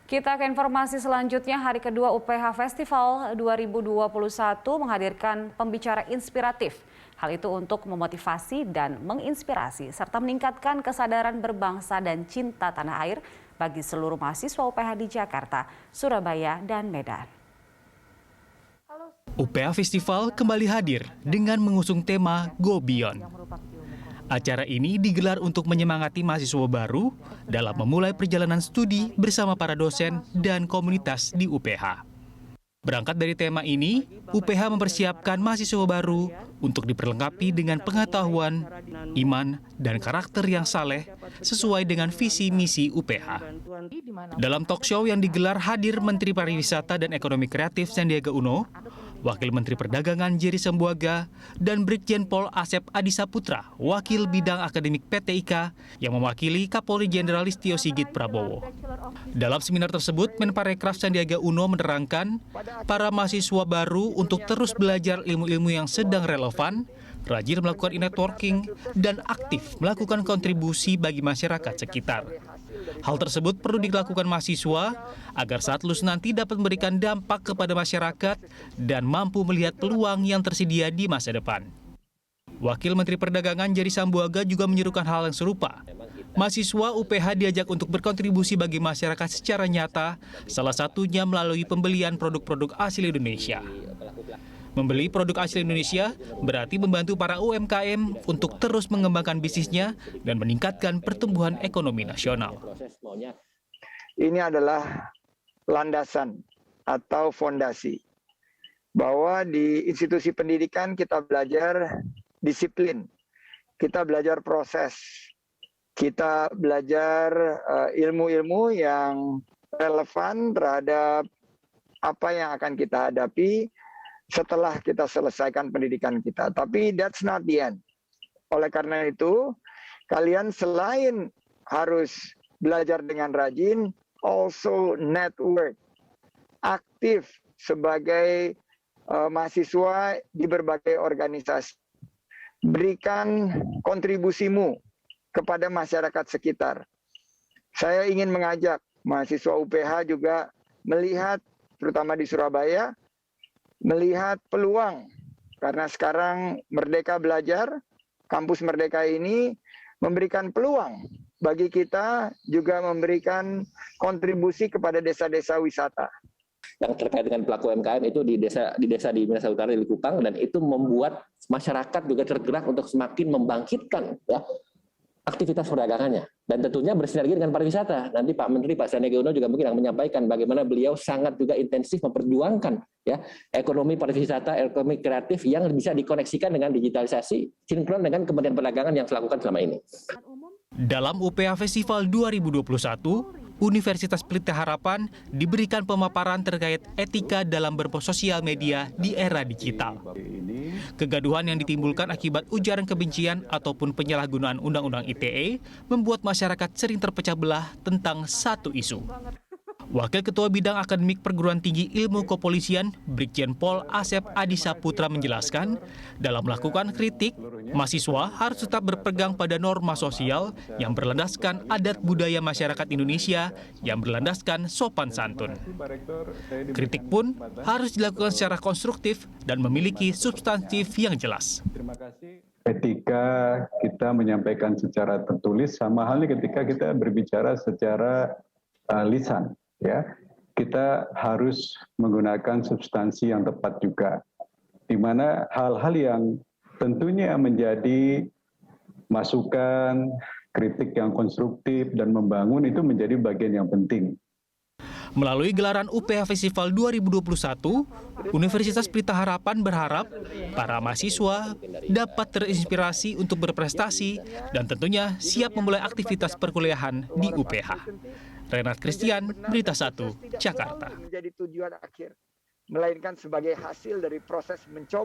Kita ke informasi selanjutnya, hari kedua UPH Festival 2021 menghadirkan pembicara inspiratif. Hal itu untuk memotivasi dan menginspirasi, serta meningkatkan kesadaran berbangsa dan cinta tanah air bagi seluruh mahasiswa UPH di Jakarta, Surabaya, dan Medan. UPH Festival kembali hadir dengan mengusung tema Go Beyond. Acara ini digelar untuk menyemangati mahasiswa baru dalam memulai perjalanan studi bersama para dosen dan komunitas di UPH. Berangkat dari tema ini, UPH mempersiapkan mahasiswa baru untuk diperlengkapi dengan pengetahuan, iman, dan karakter yang saleh sesuai dengan visi misi UPH. Dalam talk show yang digelar hadir Menteri Pariwisata dan Ekonomi Kreatif Sandiaga Uno, Wakil Menteri Perdagangan Jerry Sambuaga, dan Brigjen Pol Asep Adi Saputra, Wakil Bidang Akademik PT IKA, yang mewakili Kapolri Jenderal Listio Sigit Prabowo. Dalam seminar tersebut, Menparekraf Sandiaga Uno menerangkan para mahasiswa baru untuk terus belajar ilmu-ilmu yang sedang relevan, rajin melakukan e-networking, dan aktif melakukan kontribusi bagi masyarakat sekitar. Hal tersebut perlu dilakukan mahasiswa agar saat lulus nanti dapat memberikan dampak kepada masyarakat dan mampu melihat peluang yang tersedia di masa depan. Wakil Menteri Perdagangan Jerry Sambuaga juga menyerukan hal yang serupa. Mahasiswa UPH diajak untuk berkontribusi bagi masyarakat secara nyata, salah satunya melalui pembelian produk-produk asli Indonesia. Membeli produk asli Indonesia berarti membantu para UMKM untuk terus mengembangkan bisnisnya dan meningkatkan pertumbuhan ekonomi nasional. Ini adalah landasan atau fondasi bahwa di institusi pendidikan kita belajar disiplin, kita belajar proses, kita belajar ilmu-ilmu yang relevan terhadap apa yang akan kita hadapi setelah kita selesaikan pendidikan kita. Tapi that's not the end. Oleh karena itu, kalian selain harus belajar dengan rajin, also network, aktif sebagai mahasiswa di berbagai organisasi. Berikan kontribusimu kepada masyarakat sekitar. Saya ingin mengajak mahasiswa UPH juga melihat, terutama di Surabaya, melihat peluang, karena sekarang Merdeka Belajar, kampus Merdeka ini memberikan peluang bagi kita juga memberikan kontribusi kepada desa-desa wisata. Yang terkait dengan pelaku UMKM itu di desa di Minahasa Utara, di Likupang, dan itu membuat masyarakat juga tergerak untuk semakin membangkitkan ya aktivitas perdagangannya, dan tentunya bersinergi dengan pariwisata. Nanti Pak Menteri, Pak Sandiaga Uno juga mungkin akan menyampaikan bagaimana beliau sangat juga intensif memperjuangkan ya ekonomi pariwisata, ekonomi kreatif yang bisa dikoneksikan dengan digitalisasi, sinkron dengan Kementerian Perdagangan yang dilakukan selama ini. Dalam UPH Festival 2021, Universitas Pelita Harapan diberikan pemaparan terkait etika dalam bersosial media di era digital. Kegaduhan yang ditimbulkan akibat ujaran kebencian ataupun penyalahgunaan Undang-Undang ITE membuat masyarakat sering terpecah belah tentang satu isu. Wakil Ketua Bidang Akademik Perguruan Tinggi Ilmu Kepolisian, Brigjen Pol Asep Adi Saputra menjelaskan, dalam melakukan kritik, mahasiswa harus tetap berpegang pada norma sosial yang berlandaskan adat budaya masyarakat Indonesia yang berlandaskan sopan santun. Kritik pun harus dilakukan secara konstruktif dan memiliki substantif yang jelas. Ketika kita menyampaikan secara tertulis, sama halnya ketika kita berbicara secara lisan. Ya, kita harus menggunakan substansi yang tepat juga, di mana hal-hal yang tentunya menjadi masukan, kritik yang konstruktif dan membangun itu menjadi bagian yang penting. Melalui gelaran UPH Festival 2021, Universitas Pelita Harapan berharap para mahasiswa dapat terinspirasi untuk berprestasi dan tentunya siap memulai aktivitas perkuliahan di UPH. Renat Christian, Berita 1, Jakarta. Menjadi tujuan akhir, melainkan sebagai hasil dari proses mencoba